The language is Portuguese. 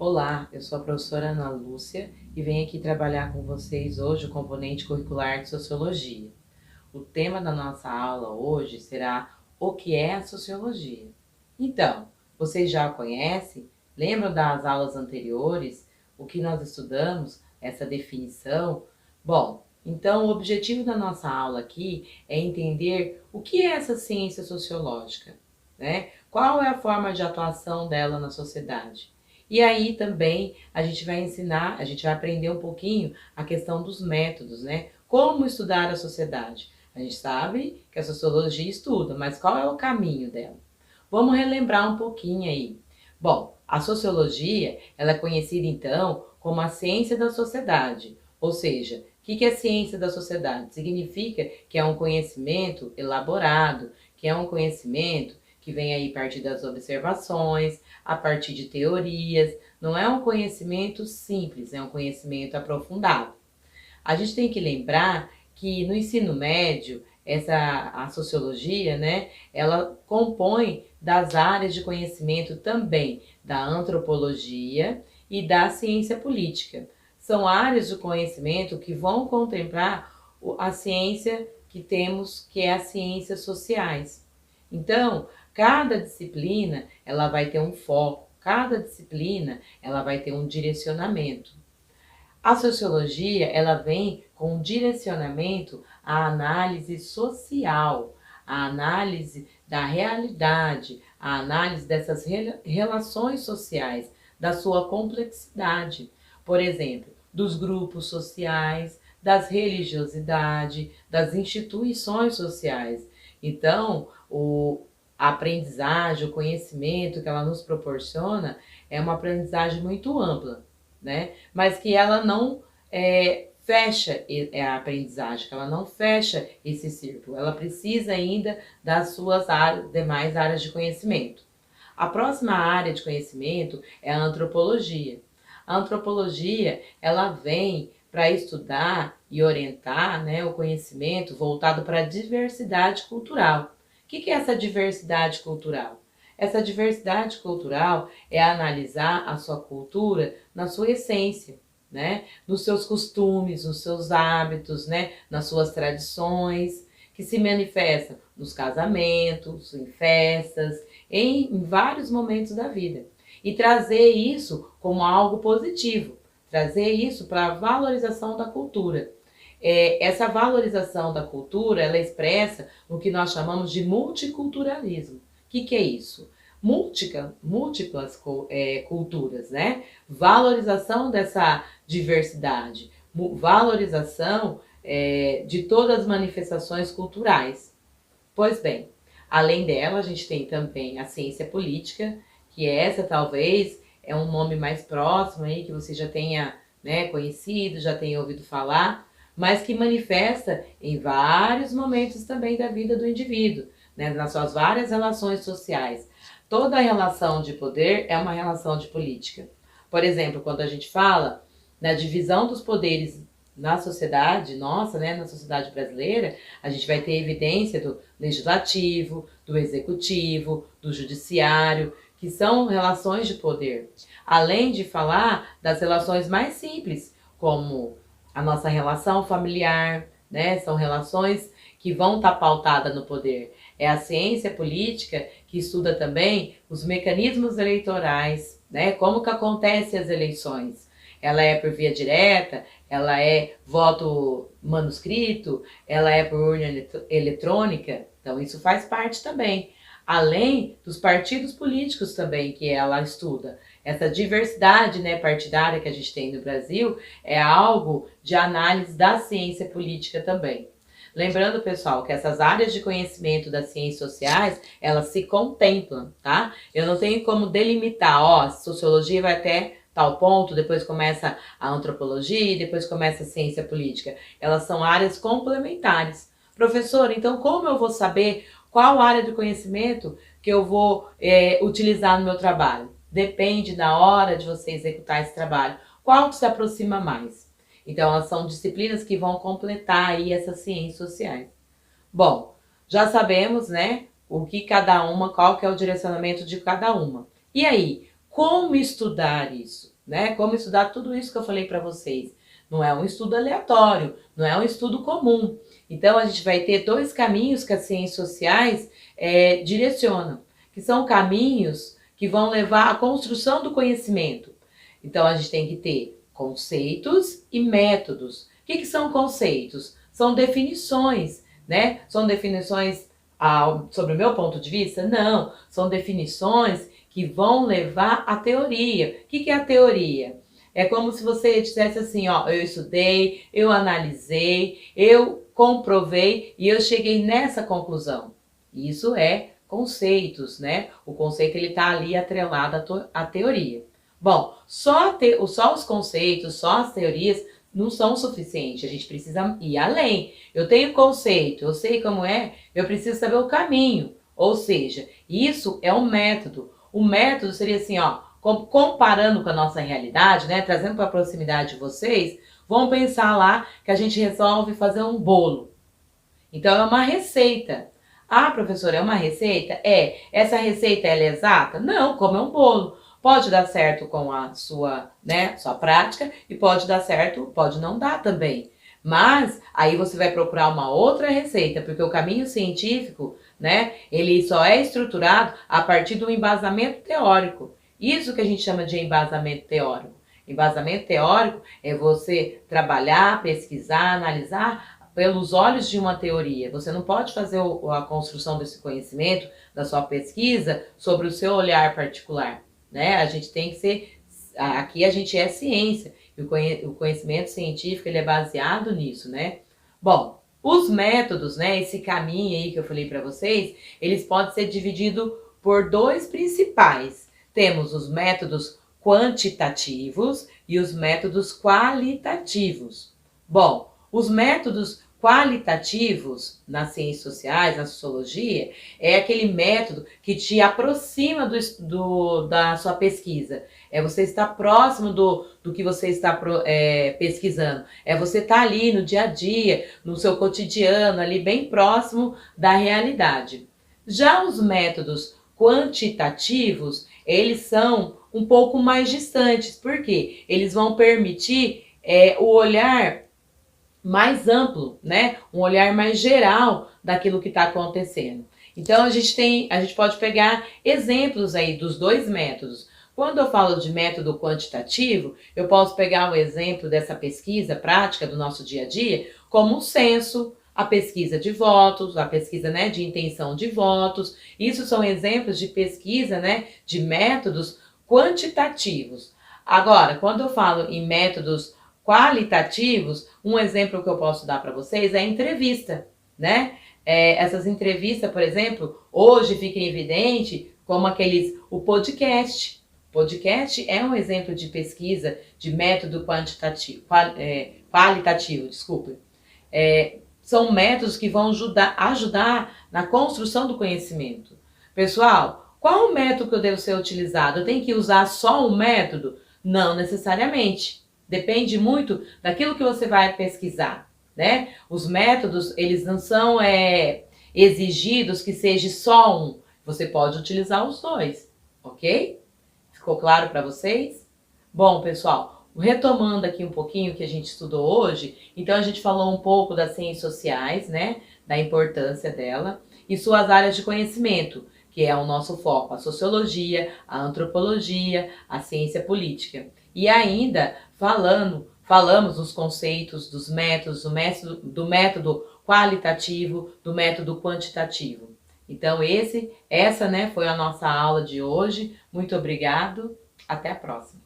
Olá, eu sou a professora Ana Lúcia e venho aqui trabalhar com vocês hoje o componente curricular de Sociologia. O tema da nossa aula hoje será o que é a Sociologia. Então, vocês já a conhecem? Lembram das aulas anteriores? O que nós estudamos? Essa definição? Bom, então o objetivo da nossa aula aqui é entender o que é essa ciência sociológica, né? Qual é a forma de atuação dela na sociedade? E aí também a gente vai ensinar, a gente vai aprender um pouquinho a questão dos métodos, né? Como estudar a sociedade. A gente sabe que a sociologia estuda, mas qual é o caminho dela? Vamos relembrar um pouquinho aí. Bom, a sociologia, ela é conhecida então como a ciência da sociedade, ou seja, o que é ciência da sociedade? Significa que é um conhecimento elaborado, que é um conhecimento que vem aí a partir das observações, a partir de teorias. Não é um conhecimento simples, é um conhecimento aprofundado. A gente tem que lembrar que no ensino médio, a sociologia, né, ela compõe das áreas de conhecimento também da antropologia e da ciência política. São áreas de conhecimento que vão contemplar a ciência que temos, que é as ciências sociais. Então, cada disciplina ela vai ter um foco, cada disciplina ela vai ter um direcionamento. A sociologia ela vem com um direcionamento à análise social, à análise da realidade, à análise dessas relações sociais, da sua complexidade. Por exemplo, dos grupos sociais, das religiosidades, das instituições sociais. Então, a aprendizagem, o conhecimento que ela nos proporciona é uma aprendizagem muito ampla, né? Mas que ela não fecha a aprendizagem, que ela não fecha esse círculo. Ela precisa ainda das suas demais áreas de conhecimento. A próxima área de conhecimento é a antropologia. A antropologia ela vem para estudar e orientar, né, o conhecimento voltado para a diversidade cultural. O que é essa diversidade cultural? Essa diversidade cultural é analisar a sua cultura na sua essência, né? Nos seus costumes, nos seus hábitos, né? Nas suas tradições, que se manifestam nos casamentos, em festas, em vários momentos da vida. E trazer isso como algo positivo, trazer isso para a valorização da cultura. Essa valorização da cultura, ela é expressa no que nós chamamos de multiculturalismo. O que é isso? Múltiplas culturas, né? Valorização dessa diversidade, valorização de todas as manifestações culturais. Pois bem, além dela, a gente tem também a ciência política, que essa talvez é um nome mais próximo aí, que você já tenha, né, conhecido, já tenha ouvido falar, mas que manifesta em vários momentos também da vida do indivíduo, né, nas suas várias relações sociais. Toda relação de poder é uma relação de política. Por exemplo, quando a gente fala na divisão dos poderes na sociedade nossa, né, na sociedade brasileira, a gente vai ter evidência do legislativo, do executivo, do judiciário, que são relações de poder. Além de falar das relações mais simples, como a nossa relação familiar, né, são relações que vão estar pautadas no poder. É a ciência política que estuda também os mecanismos eleitorais, né, como que acontecem as eleições. Ela é por via direta, ela é voto manuscrito, ela é por urna eletrônica, então isso faz parte também. Além dos partidos políticos também que ela estuda. Essa diversidade, né, partidária que a gente tem no Brasil é algo de análise da ciência política também. Lembrando, pessoal, que essas áreas de conhecimento das ciências sociais, elas se contemplam, tá? Eu não tenho como delimitar, ó, a sociologia vai até tal ponto, depois começa a antropologia, depois começa a ciência política. Elas são áreas complementares. Professor, então como eu vou saber qual área de conhecimento que eu vou utilizar no meu trabalho? Depende da hora de você executar esse trabalho. Qual que se aproxima mais? Então, elas são disciplinas que vão completar aí essas ciências sociais. Bom, já sabemos, né, o que cada uma, qual que é o direcionamento de cada uma. E aí, como estudar isso? né? Como estudar tudo isso que eu falei para vocês. Não é um estudo aleatório, não é um estudo comum. Então, a gente vai ter dois caminhos que as ciências sociais direcionam, que são caminhos que vão levar à construção do conhecimento. Então, a gente tem que ter conceitos e métodos. O que são conceitos? São definições, né? São definições, sobre o meu ponto de vista? Não, são definições que vão levar à teoria. O que é a teoria? É como se você dissesse assim, ó, eu estudei, eu analisei, eu comprovei e eu cheguei nessa conclusão. Isso é conceitos, né? O conceito ele está ali atrelado à teoria. Bom, só os conceitos, só as teorias não são suficientes, a gente precisa ir além. Eu tenho conceito, eu sei como é, eu preciso saber o caminho. Ou seja, isso é um método. O método seria assim, ó, comparando com a nossa realidade, né, trazendo para a proximidade de vocês, vamos pensar lá que a gente resolve fazer um bolo. Então é uma receita. Ah, professora, é uma receita? É. Essa receita ela é exata? Não, como é um bolo. Pode dar certo com a sua prática e pode dar certo, pode não dar também. Mas aí você vai procurar uma outra receita, porque o caminho científico, né, ele só é estruturado a partir do embasamento teórico. Isso que a gente chama de embasamento teórico. Embasamento teórico é você trabalhar, pesquisar, analisar pelos olhos de uma teoria. Você não pode fazer a construção desse conhecimento, da sua pesquisa, sobre o seu olhar particular, né? A gente tem que ser... Aqui a gente é ciência, e o conhecimento científico ele é baseado nisso, né? Bom, os métodos, né? Esse caminho aí que eu falei para vocês, eles podem ser divididos por dois principais. Temos os métodos quantitativos e os métodos qualitativos. Bom, os métodos qualitativos nas ciências sociais, na sociologia, é aquele método que te aproxima da sua pesquisa. É você estar próximo do que você está pesquisando. É você estar ali no dia a dia, no seu cotidiano, ali bem próximo da realidade. Já os métodos quantitativos, eles são um pouco mais distantes. Por quê? Eles vão permitir o olhar mais amplo, né? Um olhar mais geral daquilo que está acontecendo. Então a gente pode pegar exemplos aí dos dois métodos. Quando eu falo de método quantitativo, eu posso pegar o exemplo dessa pesquisa prática do nosso dia a dia, como o censo, a pesquisa de votos, a pesquisa, né, de intenção de votos. Isso são exemplos de pesquisa, né, de métodos quantitativos. Agora, quando eu falo em métodos qualitativos, um exemplo que eu posso dar para vocês é a entrevista, né? Essas entrevistas, por exemplo, hoje fica evidente como o podcast. Podcast é um exemplo de pesquisa de método qualitativo, desculpe. São métodos que vão ajudar na construção do conhecimento. Pessoal, qual o método que eu devo ser utilizado? Eu tenho que usar só um método? Não necessariamente. Depende muito daquilo que você vai pesquisar, né? Os métodos, eles não são exigidos que seja só um. Você pode utilizar os dois, ok? Ficou claro para vocês? Bom, pessoal, retomando aqui um pouquinho o que a gente estudou hoje, então a gente falou um pouco das ciências sociais, né? Da importância dela e suas áreas de conhecimento, que é o nosso foco, a sociologia, a antropologia, a ciência política. E ainda falamos dos conceitos, dos métodos, do método qualitativo, do método quantitativo. Então essa, né, foi a nossa aula de hoje. Muito obrigado, até a próxima.